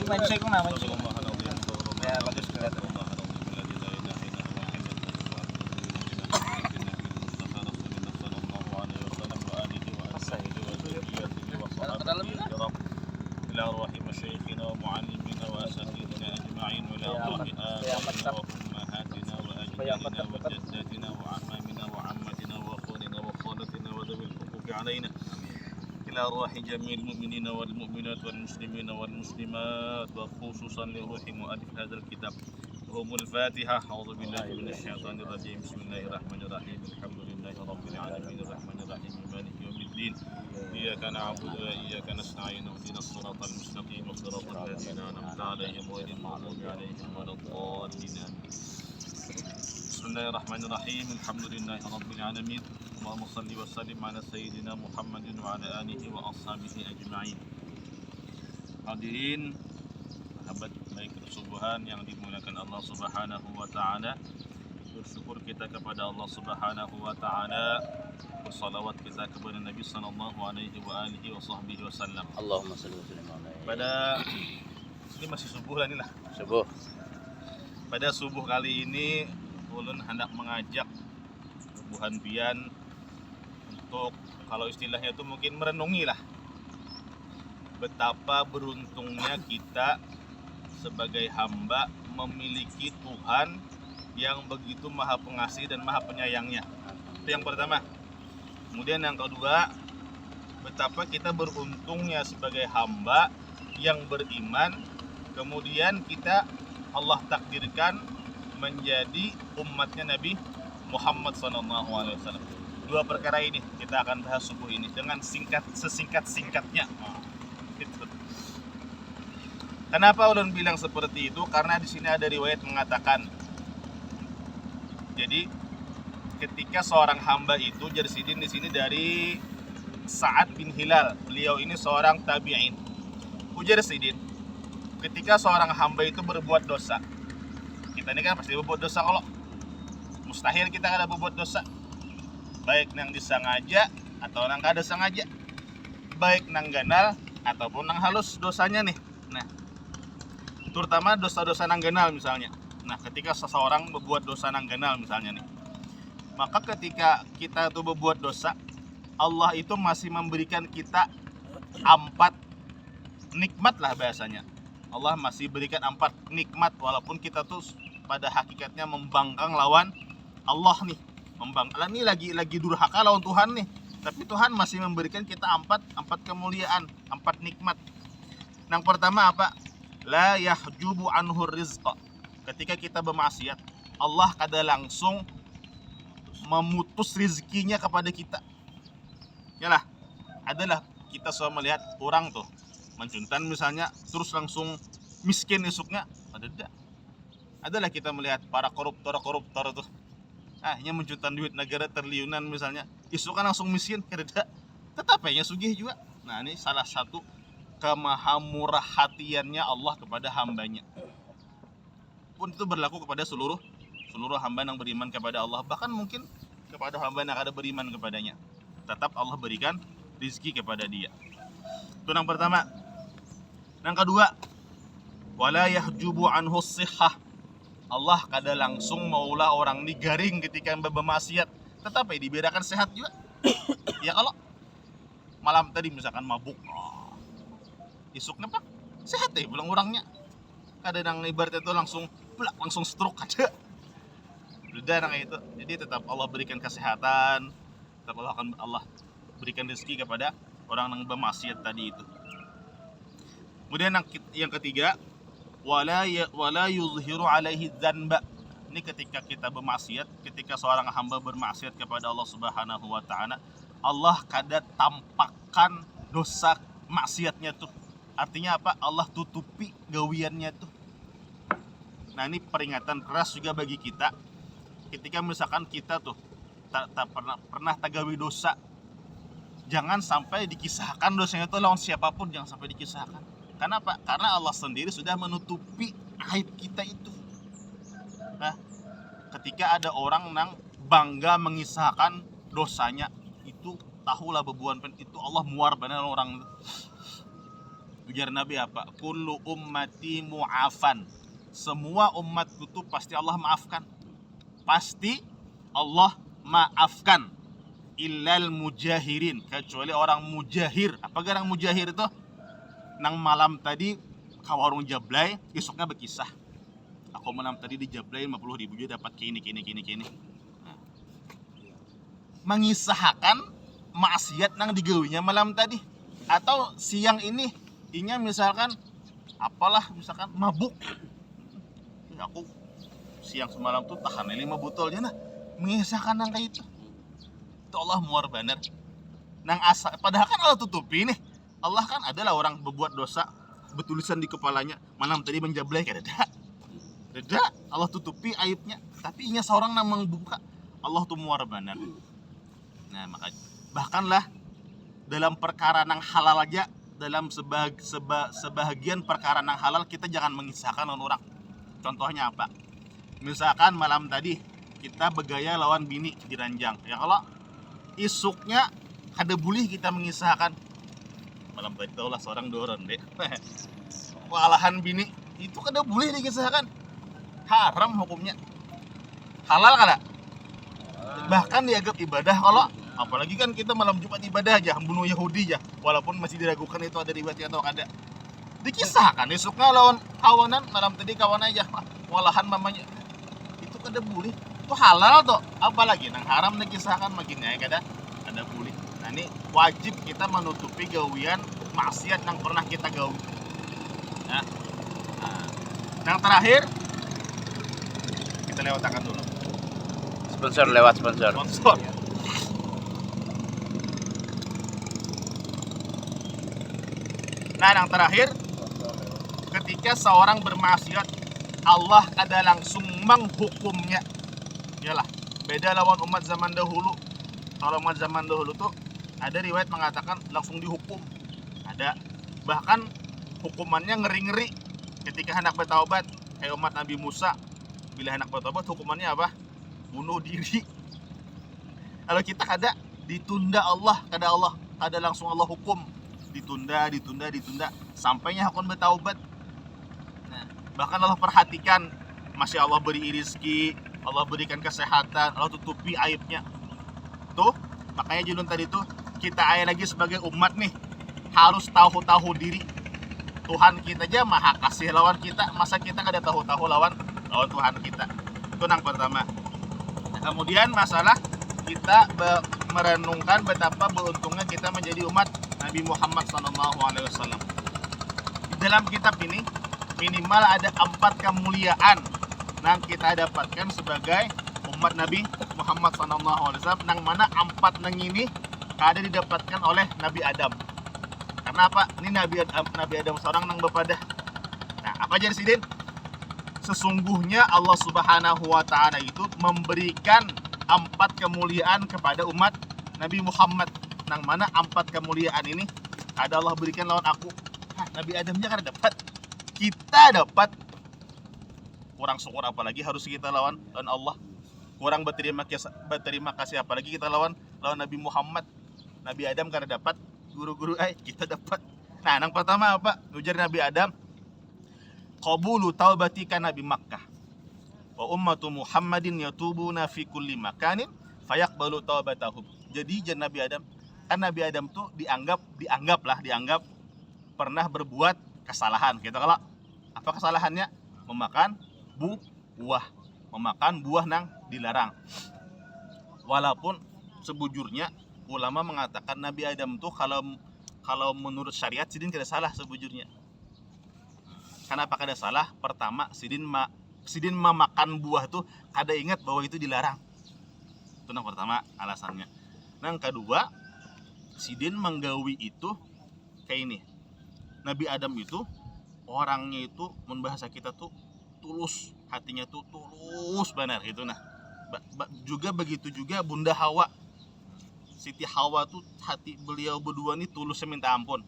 main sih kok namanya. Ya bagus kelihatan. إلى أرواح مشايخنا ومعلمينا وأساتذتنا أجمعين وإلى أرواح آبائنا وأمهاتنا وأجدادنا وجداتنا وعمامنا وعماتنا وأخواننا وخالتنا وذوي الحقوق علينا إلى أرواح جميع المؤمنين والمؤمنات والمسلمين والمسلمات وخصوصا لروح مؤلف هذا الكتاب هم الفاتحة. أعوذ بالله من الشيطان الرجيم. بسم الله الرحمن الرحيم. الحمد لله رب العالمين الرحمن الرحيم مالك يوم الدين إياك نعبد وإياك نستعين اهدنا الصراط المستقيم صراط الذين أنعمت عليهم غير المغضوب عليهم ولا الضالين. بسم الله الرحمن الرحيم. الحمد لله رب العالمين. اللهم صل وسلم على سيدنا محمد وعلى آله وأصحابه أجمعين. Hadirin sahabat baik kesubuhan yang dimuliakan Allah Subhanahu wa taala. Bersyukur kita kepada Allah Subhanahu wa taala. Bersalawat kita kepada Nabi sallallahu alaihi wa alihi wasallam. Allahumma shalli wa sallim alaihi. Pada ini masih subuh lah inilah. Subuh. Pada subuh kali ini ulun hendak mengajak subuhan pian untuk kalau istilahnya itu mungkin merenungi lah betapa beruntungnya kita sebagai hamba memiliki Tuhan yang begitu maha pengasih dan maha penyayangnya. Itu yang pertama. Kemudian yang kedua, betapa kita beruntungnya sebagai hamba yang beriman, kemudian kita Allah takdirkan menjadi umatnya Nabi Muhammad SAW. Dua perkara ini kita akan bahas subuh ini dengan sesingkat-singkatnya. Gitu. Kenapa ulun bilang seperti itu? Karena di sini ada riwayat mengatakan, jadi ketika seorang hamba itu jadi sidin di sini dari Sa'ad bin Hilal. Beliau ini seorang tabi'in. Ujar sidin, ketika seorang hamba itu berbuat dosa, kita ini kan pasti berbuat dosa, kalau mustahil kita ada berbuat dosa, baik nang disengaja atau nang kada sengaja, baik nang ganal ataupun nang halus dosanya nih. Nah, terutama dosa-dosa nang ganal misalnya. Nah, ketika seseorang berbuat dosa nang ganal misalnya nih, maka ketika kita tuh berbuat dosa, Allah itu masih memberikan kita 4 nikmat lah bahasanya. Allah masih berikan 4 nikmat walaupun kita tuh pada hakikatnya membangkang lawan Allah nih. Membangkang ini lagi durhaka lawan Tuhan nih. Tapi Tuhan masih memberikan kita 4 kemuliaan, 4 nikmat. Yang pertama apa? La yahjubu anhu rizqa. Ketika kita bermaksiat, Allah kada langsung memutus rezekinya kepada kita. Yalah, adalah kita selalu melihat orang tuh mencuntan misalnya terus langsung miskin esoknya, adalah kita melihat para koruptor tuh hanya mencuntan duit negara triliunan misalnya, esok kan langsung miskin, tetap ya sugih juga. Nah, ini salah satu kemahamurahatiannya Allah kepada hambanya. Pun itu berlaku kepada seluruh hamba yang beriman kepada Allah, bahkan mungkin kepada hamba yang ada beriman kepadanya, tetap Allah berikan rizki kepada dia. Itu yang pertama. Yang kedua, wala yahjubu anhu sihhah. Allah kada langsung maulah orang ini garing ketika bermaksiat, tetap ya diberikan sehat juga. Ya kalau malam tadi misalkan mabuk, isuknya pak sehat ya pulang orangnya. Kadang ibaratnya itu langsung stroke aja. Udah nang itu. Jadi tetap Allah berikan kesehatan, tetap Allah berikan rezeki kepada orang yang bermaksiat tadi itu. Kemudian yang ketiga, wala yuzhiru alaihi dzanba. Ini ketika kita bermaksiat, ketika seorang hamba bermaksiat kepada Allah Subhanahu wa taala, Allah kada tampakkan dosa maksiatnya tuh. Artinya apa? Allah tutupi gawiannya tuh. Nah, ini peringatan keras juga bagi kita. Ketika misalkan kita tuh tak pernah tagawi dosa, jangan sampai dikisahkan dosanya itu lawan siapapun, jangan sampai dikisahkan. Kenapa? Karena Allah sendiri sudah menutupi aib kita itu. Nah, ketika ada orang yang bangga mengisahkan dosanya, itu tahulah bebuan itu Allah muar benar orang itu. Ujar Nabi apa? Kullu ummati mu'afan. Semua umatku tuh pasti Allah maafkan. Pasti Allah maafkan. Illal mujahirin, kecuali orang mujahir. Apa orang mujahir itu? Nang malam tadi ke warung Jablay, besoknya berkisah. Aku malam tadi di Jablay 50.000 juga dapat kini. Nah, mengisahkan maksiat nang digawinya malam tadi. Atau siang ini, inya misalkan apalah, misalkan mabuk. Aku siang semalam tuh tahan 5 botol aja nah. Mengisahkan nang kayak itu. Itu Allah muar bener. Nang asa, padahal kan Allah tutupi nih. Allah kan adalah orang berbuat dosa, bertulisan di kepalanya malam tadi menjablay kayak dada. Allah tutupi aibnya, tapi inya seorang nang membuka. Allah tuh muar bener. Nah, makanya bahkanlah dalam perkara nang halal aja, dalam sebahagian perkara nang halal kita jangan mengisahkan orang. Contohnya apa? Misalkan malam tadi kita bergaya lawan bini di ranjang. Ya kalau isuknya ada boleh kita mengisahkan malam tadi taulah seorang doron deh. Walahan bini itu kada boleh dikisahkan. Haram hukumnya. Halal kada? Bahkan dianggap ibadah kalau apalagi kan kita malam Jumat ibadah aja, bunuh Yahudi aja, walaupun masih diragukan itu ada riwayat atau kada. Dikisahkan esoknya lawan kawanan malam tadi kawan aja, walahan mamanya. Itu kada boleh. Itu halal toh, apalagi nang haram dikisahkan makinnya kada ada boleh. Nah, ini wajib kita menutupi gawian maksiat yang pernah kita gawi. Nah, yang terakhir kita lewatkan dulu. Sponsor lewat sponsor. Nah, yang terakhir, ketika seorang bermaksiat, Allah ada langsung menghukumnya. Yalah, beda lawan umat zaman dahulu. Kalau umat zaman dahulu tuh ada riwayat mengatakan langsung dihukum. Ada, bahkan hukumannya ngeri-ngeri. Ketika hendak bertaubat, kayak umat Nabi Musa, bila hendak bertaubat hukumannya apa? Bunuh diri. Kalau kita kada ditunda Allah, kada langsung Allah hukum. Ditunda sampainya hakun bertaubat. Nah, bahkan Allah perhatikan, masih Allah beri rezeki, Allah berikan kesehatan, Allah tutupi aibnya. Tuh, makanya julun tadi tuh kita lagi sebagai umat nih harus tahu diri. Tuhan kita aja maha kasih lawan kita, masa kita kada tahu lawan Tuhan kita. Itu yang pertama. Nah, kemudian masalah kita merenungkan betapa beruntungnya kita menjadi umat Nabi Muhammad SAW. Di dalam kitab ini minimal ada 4 kemuliaan yang kita dapatkan sebagai umat Nabi Muhammad SAW, yang mana 4 nang ini ada didapatkan oleh Nabi Adam. Karena apa? Ini Nabi Adam seorang nang bepadah. Nah, apa jadi sidin? Sesungguhnya Allah Subhanahu wa taala itu memberikan 4 kemuliaan kepada umat Nabi Muhammad, nang mana 4 kemuliaan ini ada Allah berikan lawan aku. Nabi Adamnya kan dapat, kita dapat. Kurang syukur apalagi harus kita lawan Allah. Kurang berterima kasih apalagi kita lawan Nabi Muhammad. Nabi Adam kan dapat, guru-guru kita dapat. Nah, yang pertama apa? Ujar Nabi Adam, qabulu taubatika Nabi Makkah wa ummatu Muhammadin yatubuna fi kulli makanin fayaqbalu taubatahum. Jadi Nabi Adam, kan Nabi Adam tuh dianggap pernah berbuat kesalahan. Gitu kalau apa kesalahannya? Memakan buah nang dilarang. Walaupun sebujurnya ulama mengatakan Nabi Adam tuh kalau menurut syariat sidin kada salah sebujurnya. Kenapa kada salah? Pertama, sidin memakan buah tuh kada ingat bahwa itu dilarang. Itu yang pertama alasannya. Yang kedua, sidin menggawi itu kayak ini. Nabi Adam itu orangnya itu mun bahasa kita tuh tulus, hatinya tuh tulus benar gitu. Nah, juga begitu juga Bunda Hawa. Siti Hawa tuh hati beliau berdua nih tulusnya minta ampun.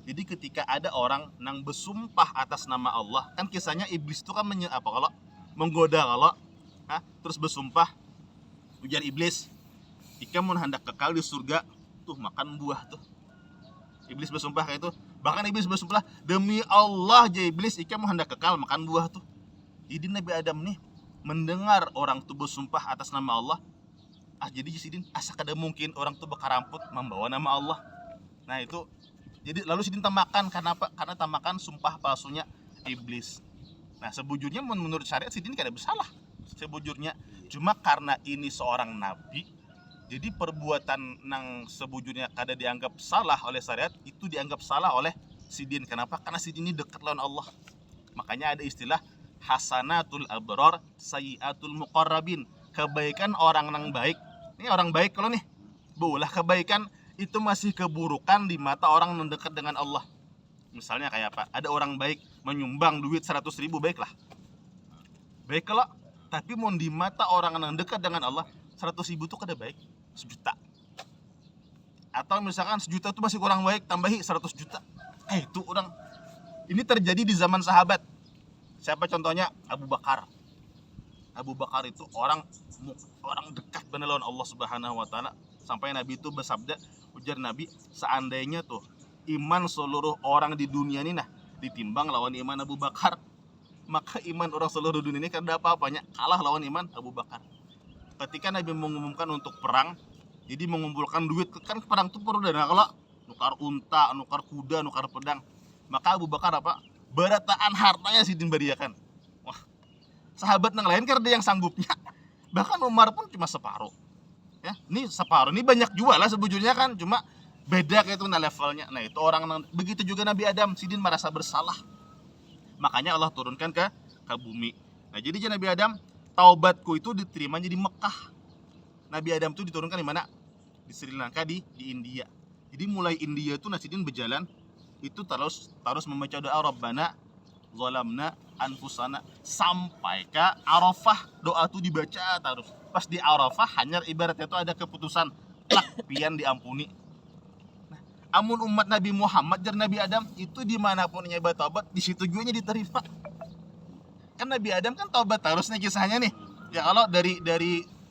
Jadi ketika ada orang nang bersumpah atas nama Allah, kan kisahnya iblis itu kan menggoda terus bersumpah, ujar iblis, jika mau hendak kekal di surga tuh makan buah tuh. Iblis bersumpah kayak itu, Bahkan iblis bersumpah, demi Allah ya iblis, ika mau hendak kekal makan buah tuh. Jadi Nabi Adam nih mendengar orang tuh bersumpah atas nama Allah. Jadi sidin asa kada mungkin orang tuh bekaramput membawa nama Allah. Nah itu, jadi lalu sidin tamakan, karena apa? Karena tamakan sumpah palsunya iblis. Nah sebujurnya menurut syariat sidin kada bersalah sebujurnya. Cuma karena ini seorang nabi, jadi perbuatan nang sebujurnya kada dianggap salah oleh syariat, itu dianggap salah oleh sidin. Kenapa? Karena sidin ini dekat lawan Allah. Makanya ada istilah hasanatul abrar sayyiatul muqarrabin. Kebaikan orang nang baik, ini orang baik kalau nih, boleh kebaikan itu masih keburukan di mata orang yang dekat dengan Allah. Misalnya kayak apa? Ada orang baik menyumbang duit 100.000, baiklah. Baik kalau, tapi mau di mata orang yang dekat dengan Allah 100.000 itu kada baik, 1 juta. Atau misalkan 1 juta itu masih kurang baik, tambahi 100 juta. Itu orang. Ini terjadi di zaman sahabat. Siapa contohnya? Abu Bakar. Abu Bakar itu orang dekat benar lawan Allah Subhanahu wa taala. Sampai Nabi itu bersabda, ujar Nabi, seandainya tuh iman seluruh orang di dunia ini ditimbang lawan iman Abu Bakar, maka iman orang seluruh dunia ini kan ada apa-apanya kalah lawan iman Abu Bakar. Ketika Nabi mengumumkan untuk perang, jadi mengumpulkan duit, kan perang tuh perlu dana, kalau nukar unta, nukar kuda, nukar pedang. Maka Abu Bakar apa? Berataan hartanya sidin bariakan. Wah, sahabat yang lain kan ada yang sanggupnya. Bahkan Umar pun cuma separuh. Ya, ini separuh, ini banyak juga lah sebujurnya kan, cuma beda kayak itu levelnya. Nah itu orang, begitu juga Nabi Adam, sidin merasa bersalah. Makanya Allah turunkan ke bumi. Nah jadi Nabi Adam, taubatku itu diterima di Mekah. Nabi Adam itu diturunkan di mana? Di Sri Lanka, di India. Jadi mulai India itu Nasidin berjalan itu terus membaca doa Rabbana zalamna anfusana sampai ke Arafah, doa itu dibaca terus. Pas di Arafah hanya ibaratnya itu ada keputusan pian diampuni. Nah, amun umat Nabi Muhammad dan Nabi Adam itu dimanapun nyoba taubat, di situ juga diterima. Kan Nabi Adam kan taubat terus nih kisahnya nih. Ya kalau dari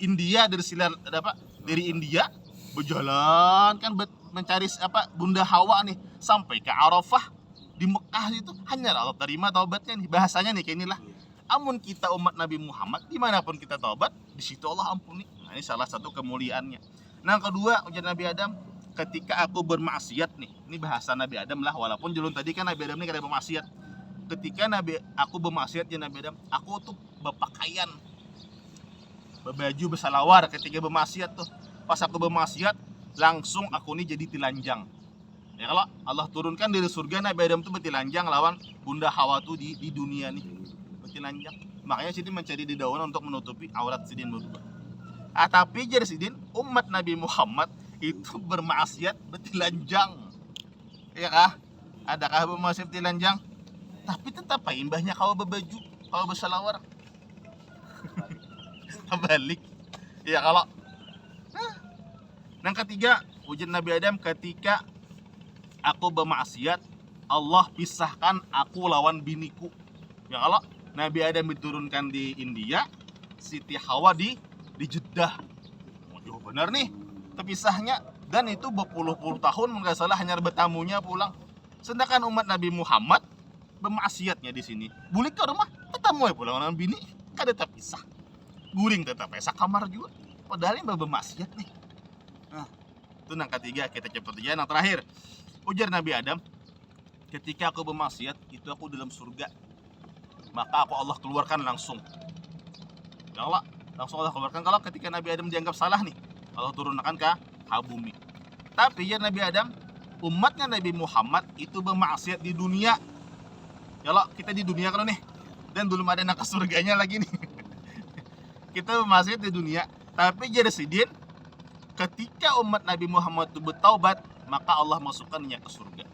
India, dari India berjalan kan mencari Bunda Hawa nih sampai ke Arafah di Mekah itu, hanya Allah terima taubatnya nih. Bahasanya nih kayak inilah. Amun kita umat Nabi Muhammad dimanapun kita taubat, di situ Allah ampuni. Nah, ini salah satu kemuliaannya. Nah, yang kedua ujar Nabi Adam, ketika aku bermaksiat nih, ini bahasa Nabi Adam lah, walaupun julun tadi kan Nabi Adam ini kada bermaksiat. Ketika aku bermaksiat ya Nabi Adam, aku tuh berpakaian, berbaju bersalawar ketika bermaksiat tuh. Pas aku bermaksiat, langsung aku nih jadi telanjang. Ya kalau Allah turunkan dari surga, Nabi Adam tuh bertelanjang lawan Bunda Hawa tuh di dunia nih, bertelanjang. Makanya Sidin mencari dedaunan untuk menutupi aurat Sidin berdua. Tapi jadi Sidin, umat Nabi Muhammad itu bermaksiat bertelanjang. Ya kah? Adakah bermaksiat bertelanjang? Tapi tetap imbahnya kalau berbaju, kalau bersalawar. Balik. Ya kalau. Yang ketiga, ujian Nabi Adam, ketika aku bermaksiat, Allah pisahkan aku lawan biniku. Ya kalau Nabi Adam diturunkan di India, Siti Hawa di Jeddah. Oh, benar nih, terpisahnya. Dan itu berpuluh-puluh tahun nggak salah hanya bertamunya pulang. Sedangkan umat Nabi Muhammad bermaksiatnya di sini. Bulik ke rumah, tetap mau pulang dengan bini, kada terpisah. Guring tetap kamar juga. Padahal yang bermaksiat nih. Nah, itu yang ketiga, kita cepat aja. Yang terakhir, ujar Nabi Adam, ketika aku bermaksiat, itu aku dalam surga, maka aku Allah keluarkan langsung. Ya Allah, langsung Allah keluarkan. Kalau ketika Nabi Adam dianggap salah nih, Allah turunkan ke bumi. Tapi ya Nabi Adam, umatnya Nabi Muhammad itu bermaksiat di dunia. Ya Allah, kita di dunia kalau nih, dan belum ada nak ke surganya lagi nih. Kita bermaksiat di dunia, tapi jadi Sidin, ketika umat Nabi Muhammad itu bertaubat, maka Allah masukkannya ke surga.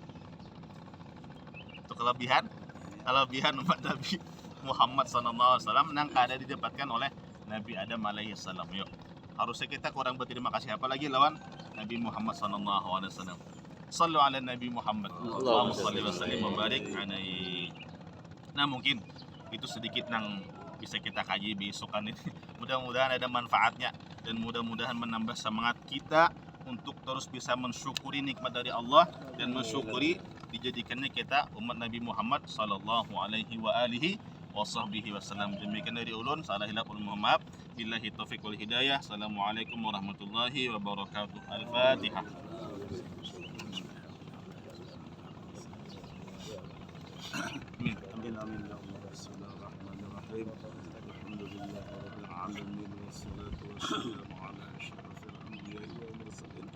Itu kelebihan umat Nabi Muhammad SAW yang ada didapatkan oleh Nabi Adam alaihissalam. Yuk, harusnya kita kurang berterima kasih apa lagi lawan Nabi Muhammad SAW. Sallu ala Nabi Muhammad. Allahumma salli wa sallim wa barik alaihi. Nah mungkin itu sedikit yang bisa kita kaji besokan ini. Mudah-mudahan ada manfaatnya dan mudah-mudahan menambah semangat kita untuk terus bisa mensyukuri nikmat dari Allah dan mensyukuri dijadikannya kita umat Nabi Muhammad sallallahu alaihi wa alihi wasahbihi wasallam. Demikian dari ulun, salah hilaf ulun mohon maaf. Billahi taufiq wal hidayah. Assalamualaikum warahmatullahi wabarakatuh. Al-Fatihah. Amin. آمين آمين يا الله. بسم الله الرحمن الرحيم. الحمد لله رب العالمين والصلاة والسلام على أشرف الأنبياء والمرسلين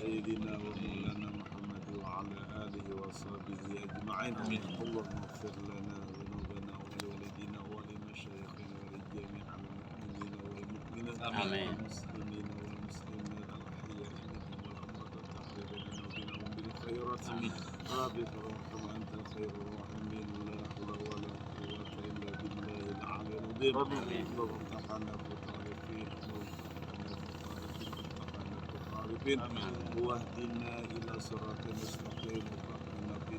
سيدنا ومولانا محمد وعلى آله وصحبه أجمعين. اللهم اغفر لنا ذنوبنا ولوالدينا ولمشايخنا ولجميع المؤمنين والمؤمنات والمسلمين والمسلمات الأحياء منهم والأموات والتحرير لنا وبينهم بالخيرات. رب ارحم أنت خير الراحمين. لا حول ولا قوة إلا بالله العلي العظيم. اللهم ارحمنا بالطارقين واهدنا إلى صراط مستقيم وفقنا في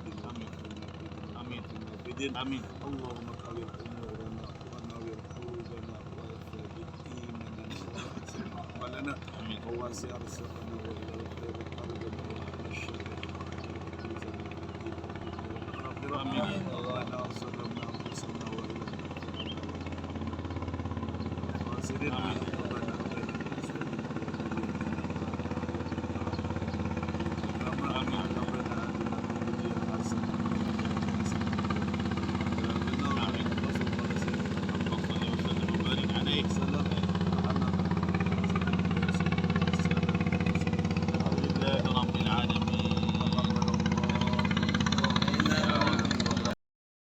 دين آمين. اللهم كبر أمورنا ونور قلوبنا وثبت إيماننا وأحسن أعمالنا ووسع رزقنا